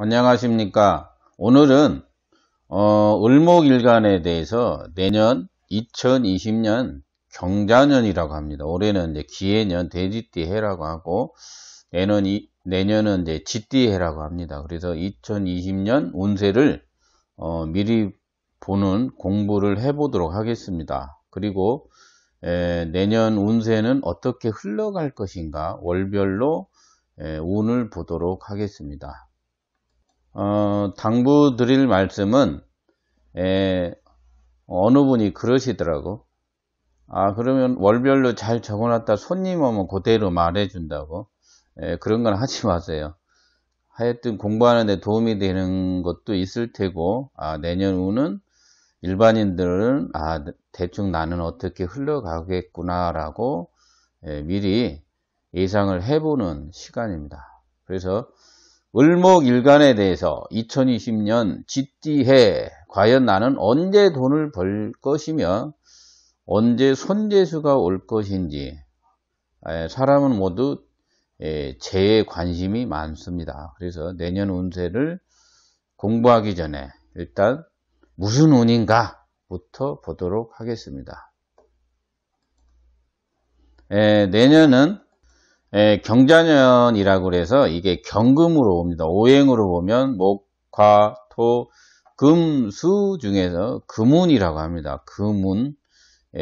안녕하십니까. 오늘은 을목일간에 대해서 내년 2020년 경자년이라고 합니다. 올해는 이제 기해년 돼지띠해라고 하고 내년은 이제 쥐띠해라고 합니다. 그래서 2020년 운세를 미리 보는 공부를 해보도록 하겠습니다. 그리고 내년 운세는 어떻게 흘러갈 것인가 월별로 운을 보도록 하겠습니다. 당부드릴 말씀은, 어느 분이 그러시더라고. 그러면 월별로 잘 적어놨다 손님 오면 그대로 말해준다고. 그런 건 하지 마세요. 하여튼 공부하는데 도움이 되는 것도 있을 테고, 내년 운은 일반인들은, 대충 나는 어떻게 흘러가겠구나라고, 미리 예상을 해보는 시간입니다. 그래서, 을목일간에 대해서 2020년 쥐띠해 과연 나는 언제 돈을 벌 것이며 언제 손재수가 올 것인지 사람은 모두 재에 관심이 많습니다. 그래서 내년 운세를 공부하기 전에 일단 무슨 운인가 부터 보도록 하겠습니다. 내년은 경자년이라고 그래서 이게 경금으로 옵니다. 오행으로 보면 목, 화, 토, 금, 수 중에서 금운이라고 합니다. 금운.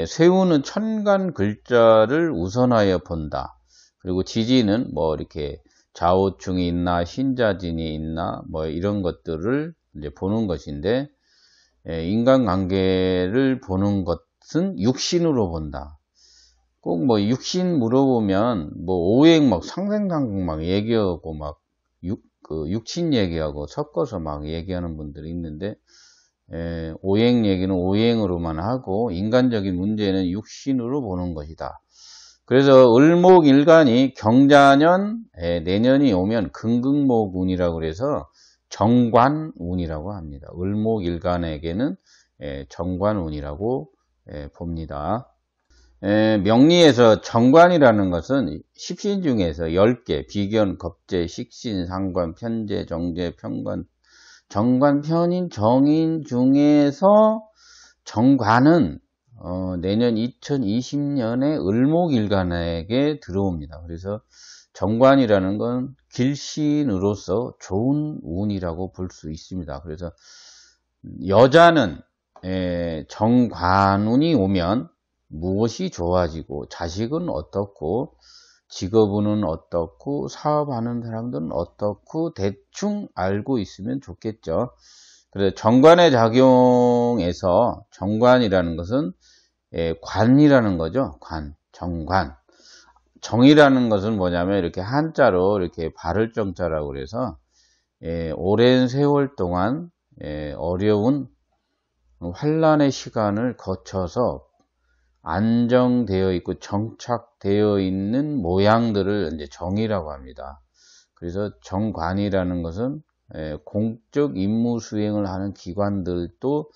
쇠운은 천간 글자를 우선하여 본다. 그리고 지지는 뭐 이렇게 좌우충이 있나 신자진이 있나 뭐 이런 것들을 이제 보는 것인데, 인간관계를 보는 것은 육신으로 본다. 꼭 뭐 육신 물어보면 뭐 오행 막 상생관계 막 얘기하고 막 육신 얘기하고 섞어서 막 얘기하는 분들이 있는데, 오행 얘기는 오행으로만 하고 인간적인 문제는 육신으로 보는 것이다. 그래서 을목일간이 경자년 내년이 오면 금극목운이라고 그래서 정관운이라고 합니다. 을목일간에게는 정관운이라고 봅니다. 명리에서 정관이라는 것은 십신 중에서 10개, 비견, 겁재, 식신, 상관, 편재, 정재, 편관, 정관, 편인, 정인 중에서 정관은 내년 2020년에 을목일간에게 들어옵니다. 그래서 정관이라는 건 길신으로서 좋은 운이라고 볼 수 있습니다. 그래서 여자는 정관운이 오면 무엇이 좋아지고 자식은 어떻고 직업운은 어떻고 사업하는 사람들은 어떻고 대충 알고 있으면 좋겠죠. 그래서 정관의 작용에서 정관이라는 것은 관이라는 거죠. 정관. 정이라는 것은 뭐냐면 이렇게 한자로 이렇게 바를 정자라고 그래서 오랜 세월 동안 어려운 환란의 시간을 거쳐서 안정되어 있고 정착되어 있는 모양들을 이제 정이라고 합니다. 그래서 정관이라는 것은 공적 임무 수행을 하는 기관들도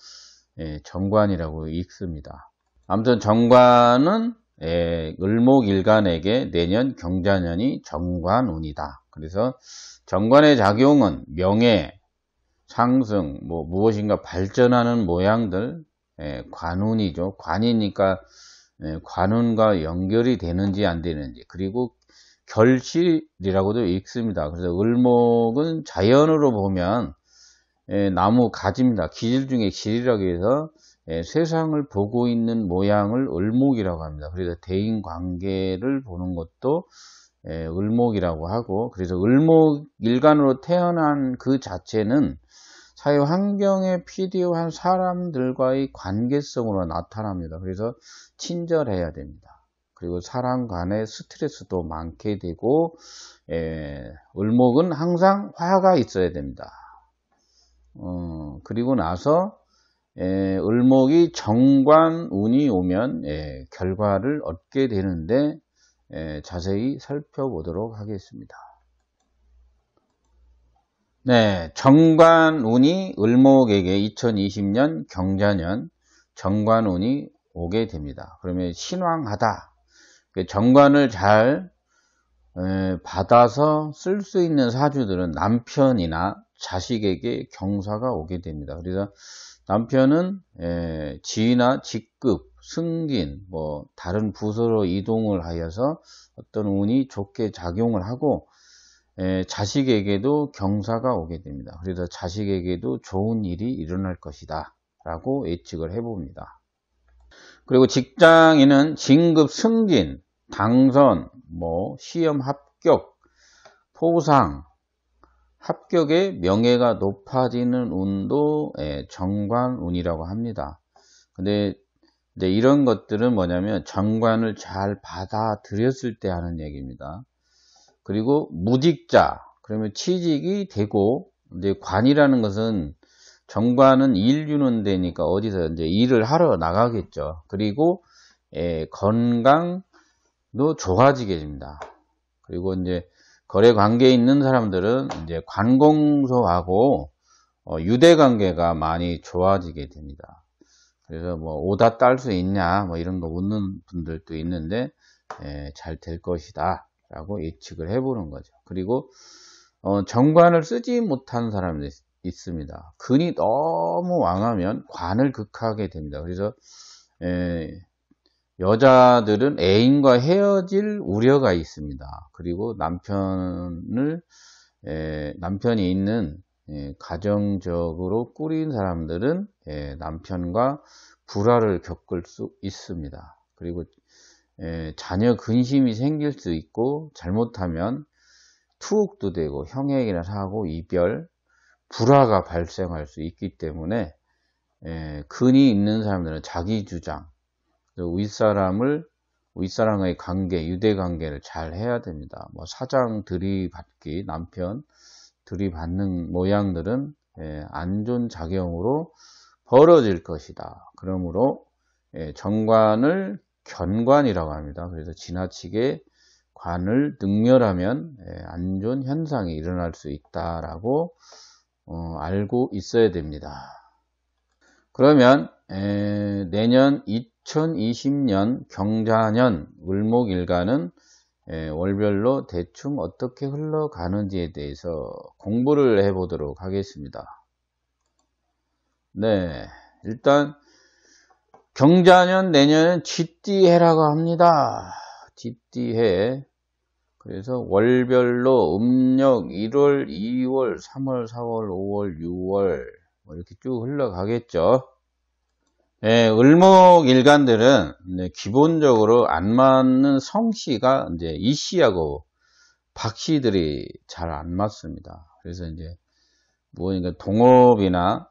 정관이라고 읽습니다. 아무튼 정관은 을목일간에게 내년 경자년이 정관운이다. 그래서 정관의 작용은 명예, 상승, 뭐 무엇인가 발전하는 모양들, 관운이죠. 관이니까 관운과 연결이 되는지 안 되는지, 그리고 결실이라고도 읽습니다. 그래서 을목은 자연으로 보면 나무 가지입니다. 기질 중에 질이라고 해서 세상을 보고 있는 모양을 을목이라고 합니다. 그래서 대인관계를 보는 것도 을목이라고 하고, 그래서 을목일간으로 태어난 그 자체는 사회 환경에 필요한 사람들과의 관계성으로 나타납니다. 그래서 친절해야 됩니다. 그리고 사람 간의 스트레스도 많게 되고, 을목은 항상 화가 있어야 됩니다. 그리고 나서 을목이 정관운이 오면 결과를 얻게 되는데, 자세히 살펴보도록 하겠습니다. 정관운이 을목에게 2020년 경자년 정관운이 오게 됩니다. 그러면 신왕하다. 정관을 잘 받아서 쓸 수 있는 사주들은 남편이나 자식에게 경사가 오게 됩니다. 그래서 남편은 지위나 직급, 승진, 뭐 다른 부서로 이동을 하여서 어떤 운이 좋게 작용을 하고 자식에게도 경사가 오게 됩니다. 그래서 자식에게도 좋은 일이 일어날 것이다 라고 예측을 해봅니다. 그리고 직장인은 진급 승진, 당선, 뭐 시험 합격, 포상, 합격의 명예가 높아지는 운도 정관운이라고 합니다. 근데 이제 이런 것들은 뭐냐면 정관을 잘 받아들였을 때 하는 얘기입니다. 그리고 무직자, 그러면 취직이 되고, 이제 관이라는 것은 정관은 일 주는 데니까 어디서 이제 일을 하러 나가겠죠. 그리고 건강도 좋아지게 됩니다. 그리고 이제 거래 관계에 있는 사람들은 이제 관공서하고 유대 관계가 많이 좋아지게 됩니다. 그래서 뭐 오다 딸 수 있냐 뭐 이런 거 묻는 분들도 있는데 잘 될 것이다 라고 예측을 해보는 거죠. 그리고 정관을 쓰지 못한 사람이 있습니다. 근이 너무 왕하면 관을 극하게 됩니다. 그래서 여자들은 애인과 헤어질 우려가 있습니다. 그리고 남편이 있는 가정적으로 꾸린 사람들은 남편과 불화를 겪을 수 있습니다. 그리고 자녀 근심이 생길 수 있고 잘못하면 투옥도 되고 형에게나 사고 이별, 불화가 발생할 수 있기 때문에 근이 있는 사람들은 자기 주장, 윗사람의 관계, 유대 관계를 잘 해야 됩니다. 뭐 사장 들이받기, 남편 들이받는 모양들은 안 좋은 작용으로 벌어질 것이다. 그러므로 정관을 견관이라고 합니다. 그래서 지나치게 관을 능멸하면 안 좋은 현상이 일어날 수 있다라고 알고 있어야 됩니다. 그러면 내년 2020년 경자년 을목일간은 월별로 대충 어떻게 흘러가는지에 대해서 공부를 해보도록 하겠습니다. 네, 일단 경자년 내년은 쥐띠해라고 합니다. 쥐띠해. 그래서 월별로 음력 1월, 2월, 3월, 4월, 5월, 6월 뭐 이렇게 쭉 흘러가겠죠. 을목일간들은 기본적으로 안 맞는 성씨가 이제 이씨하고 박씨들이 잘 안 맞습니다. 그래서 이제 그러니까 동업이나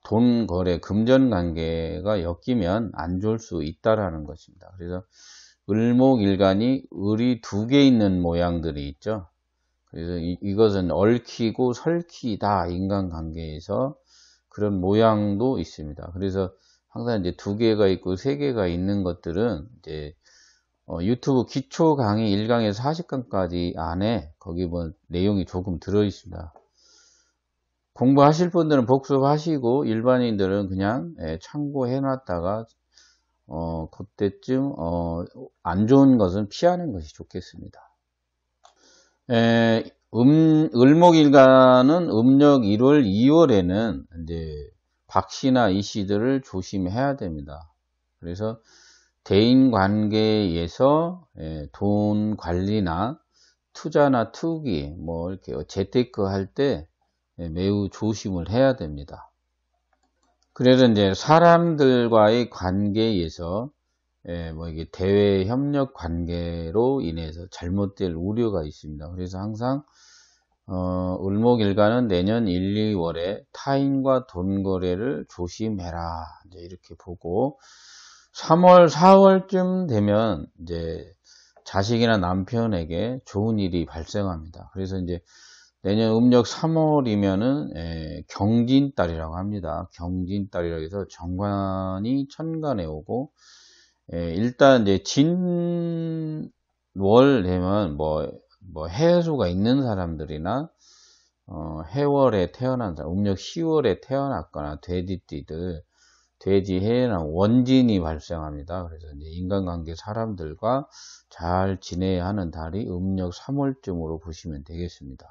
돈 거래, 금전 관계가 엮이면 안 좋을 수 있다라는 것입니다. 그래서 을목일간이 을이 2개 있는 모양들이 있죠. 그래서 이것은 얽히고 설키다 인간관계에서 그런 모양도 있습니다. 그래서 항상 이제 2개가 있고 3개가 있는 것들은 이제 유튜브 기초 강의 1강에서 40강까지 안에 거기 뭐 내용이 조금 들어 있습니다. 공부하실 분들은 복습하시고 일반인들은 그냥 참고해 놨다가 그때쯤 안 좋은 것은 피하는 것이 좋겠습니다. 을목일간은 음력 1월, 2월에는 이제 박씨나 이씨들을 조심해야 됩니다. 그래서 대인 관계에서 돈 관리나 투자나 투기, 뭐 이렇게 재테크 할 때 매우 조심을 해야 됩니다. 그래서 이제 사람들과의 관계에서 뭐 이게 대외 협력 관계로 인해서 잘못될 우려가 있습니다. 그래서 항상 을목일간은 내년 1, 2월에 타인과 돈 거래를 조심해라. 이제 이렇게 보고 3월, 4월쯤 되면 이제 자식이나 남편에게 좋은 일이 발생합니다. 그래서 이제 내년 음력 3월이면은 경진달이라고 합니다. 경진달이라고 해서 정관이 천간에 오고 일단 이제 진월 되면 뭐 해수가 있는 사람들이나 해월에 태어난 사람, 음력 10월에 태어났거나 돼지띠들, 돼지해나 원진이 발생합니다. 그래서 이제 인간관계 사람들과 잘 지내야 하는 달이 음력 3월쯤으로 보시면 되겠습니다.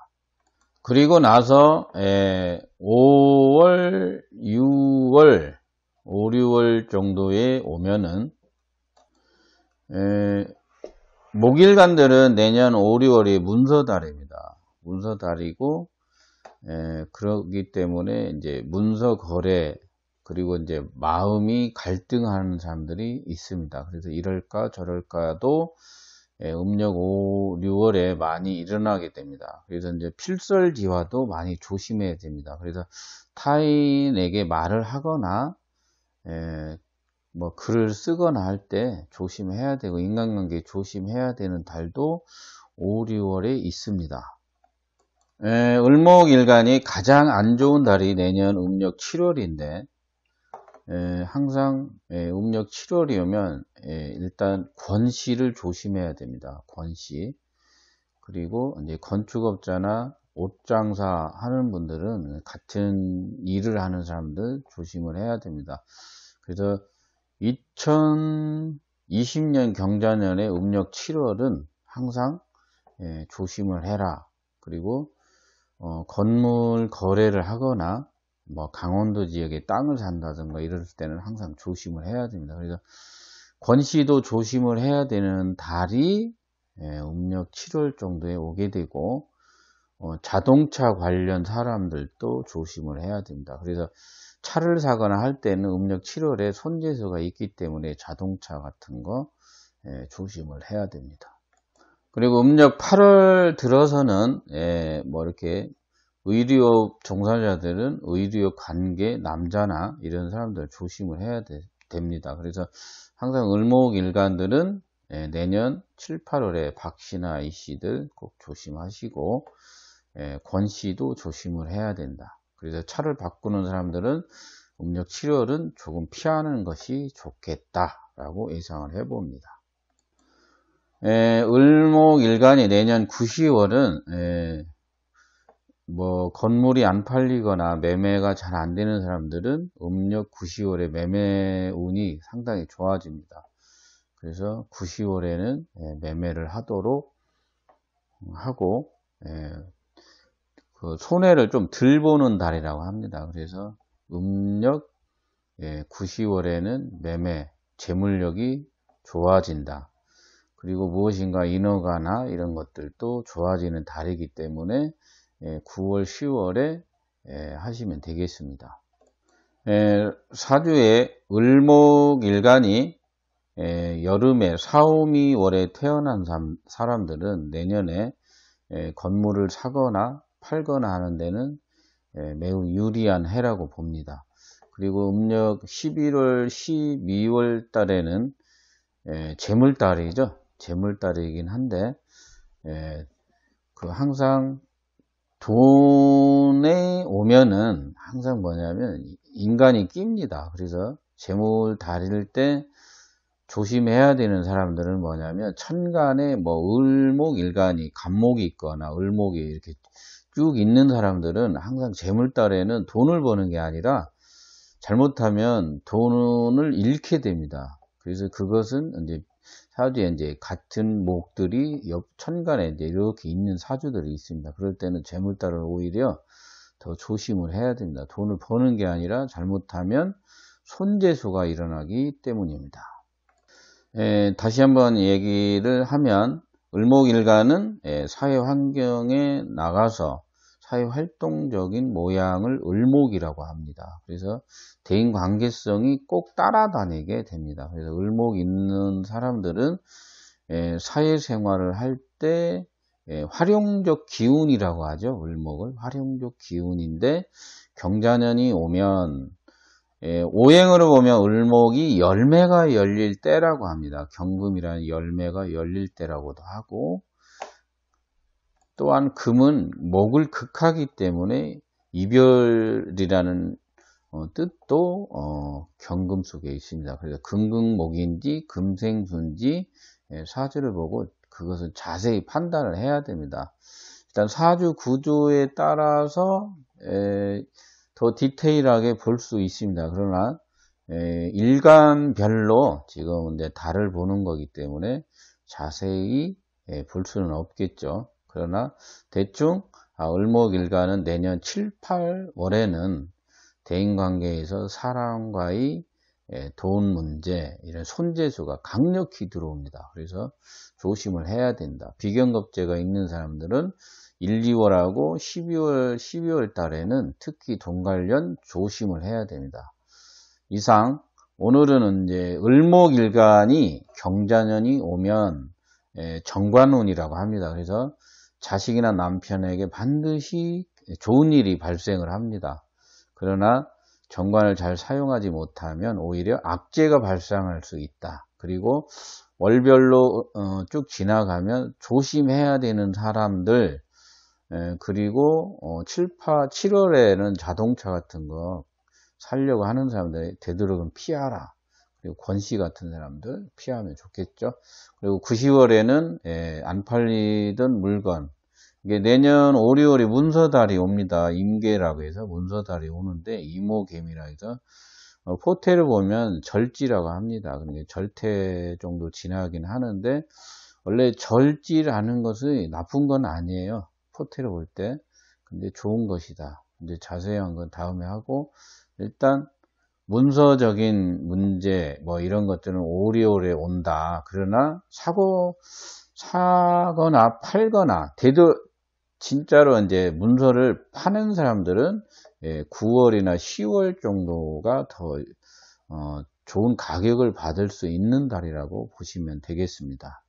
그리고 나서 5월, 6월, 5, 6월 정도에 오면은 목일간들은 내년 5, 6월이 문서달입니다. 문서달이고 그러기 때문에 이제 문서 거래 그리고 이제 마음이 갈등하는 사람들이 있습니다. 그래서 이럴까 저럴까도 음력 5, 6월에 많이 일어나게 됩니다. 그래서 이제 필설지화도 많이 조심해야 됩니다. 그래서 타인에게 말을 하거나 뭐 글을 쓰거나 할 때 조심해야 되고 인간관계 조심해야 되는 달도 5, 6월에 있습니다. 을목일간이 가장 안 좋은 달이 내년 음력 7월인데 항상 음력 7월이 오면 일단 권씨를 조심해야 됩니다. 권씨. 그리고 이제 건축업자나 옷장사 하는 분들은 같은 일을 하는 사람들 조심을 해야 됩니다. 그래서 2020년 경자년의 음력 7월은 항상 조심을 해라. 그리고 건물 거래를 하거나 뭐 강원도 지역에 땅을 산다든가 이럴 때는 항상 조심을 해야 됩니다. 그래서 권씨도 조심을 해야 되는 달이 음력 7월 정도에 오게 되고 자동차 관련 사람들도 조심을 해야 됩니다. 그래서 차를 사거나 할 때는 음력 7월에 손재수가 있기 때문에 자동차 같은 거 조심을 해야 됩니다. 그리고 음력 8월 들어서는 뭐 이렇게 의료업 종사자들은 의료업 관계 남자나 이런 사람들 조심을 해야 됩니다. 그래서 항상 을목일간들은 내년 7, 8월에 박씨나 이씨들 꼭 조심하시고 권씨도 조심을 해야 된다. 그래서 차를 바꾸는 사람들은 음력 7월은 조금 피하는 것이 좋겠다라고 예상을 해봅니다. 을목일간이 내년 9, 10월은 뭐 건물이 안 팔리거나 매매가 잘 안 되는 사람들은 음력 9, 10월에 매매 운이 상당히 좋아집니다. 그래서 9, 10월에는 매매를 하도록 하고 그 손해를 좀 덜 보는 달이라고 합니다. 그래서 음력 9, 10월에는 매매 재물력이 좋아진다. 그리고 무엇인가 인허가나 이런 것들도 좋아지는 달이기 때문에 9월, 10월에 하시면 되겠습니다. 사주의 을목일간이 여름에 4, 5, 2월에 태어난 사람들은 내년에 건물을 사거나 팔거나 하는 데는 매우 유리한 해라고 봅니다. 그리고 음력 11월, 12월 달에는 재물달이죠. 재물달이긴 한데 그 항상 돈에 오면은 항상 뭐냐면 인간이 낍니다. 그래서 재물 다릴 때 조심해야 되는 사람들은 뭐냐면 천간에 뭐 을목일간이 간목이 있거나 을목이 이렇게 쭉 있는 사람들은 항상 재물달에는 돈을 버는 게 아니라 잘못하면 돈을 잃게 됩니다. 그래서 그것은 이제 사주에 이제 같은 목들이 옆 천간에 이제 이렇게 있는 사주들이 있습니다. 그럴 때는 재물달을 오히려 더 조심을 해야 됩니다. 돈을 버는 게 아니라 잘못하면 손재수가 일어나기 때문입니다. 다시 한번 얘기를 하면 을목일간은 사회 환경에 나가서 사회 활동적인 모양을 을목이라고 합니다. 그래서 대인 관계성이 꼭 따라다니게 됩니다. 그래서 을목 있는 사람들은 사회생활을 할 때 활용적 기운이라고 하죠. 을목을 활용적 기운인데 경자년이 오면 오행으로 보면 을목이 열매가 열릴 때라고 합니다. 경금이라는 열매가 열릴 때라고도 하고 또한 금은 목을 극하기 때문에 이별이라는 뜻도 경금 속에 있습니다. 그래서 금극목인지 금생수인지 사주를 보고 그것을 자세히 판단을 해야 됩니다. 일단 사주 구조에 따라서 더 디테일하게 볼 수 있습니다. 그러나 일간별로 지금 이제 달을 보는 거기 때문에 자세히 볼 수는 없겠죠. 그러나 대충 을목일간은 내년 7, 8월에는 대인관계에서 사람과의 돈 문제, 이런 손재수가 강력히 들어옵니다. 그래서 조심을 해야 된다. 비경겁제가 있는 사람들은 1, 2월하고 12월 달에는 특히 돈 관련 조심을 해야 됩니다. 이상, 오늘은 이제 을목일간이 경자년이 오면 정관운이라고 합니다. 그래서 자식이나 남편에게 반드시 좋은 일이 발생을 합니다. 그러나 정관을 잘 사용하지 못하면 오히려 악재가 발생할 수 있다. 그리고 월별로 쭉 지나가면 조심해야 되는 사람들, 그리고 7월에는 자동차 같은 거 살려고 하는 사람들 되도록은 피하라. 그리고 권씨 같은 사람들 피하면 좋겠죠. 그리고 9, 10월에는 안 팔리던 물건, 이게 내년 5, 6월에 문서달이 옵니다. 임계라고 해서 문서달이 오는데 이모개미라 해서 포태를 보면 절지라고 합니다. 그러니까 절태 정도 지나긴 하는데 원래 절지라는 것이 나쁜 건 아니에요. 포태를 볼 때. 근데 좋은 것이다. 이제 자세한 건 다음에 하고, 일단 문서적인 문제 뭐 이런 것들은 오래오래 온다. 그러나 사거나 팔거나 진짜로 이제 문서를 파는 사람들은 9월이나 10월 정도가 더 좋은 가격을 받을 수 있는 달이라고 보시면 되겠습니다.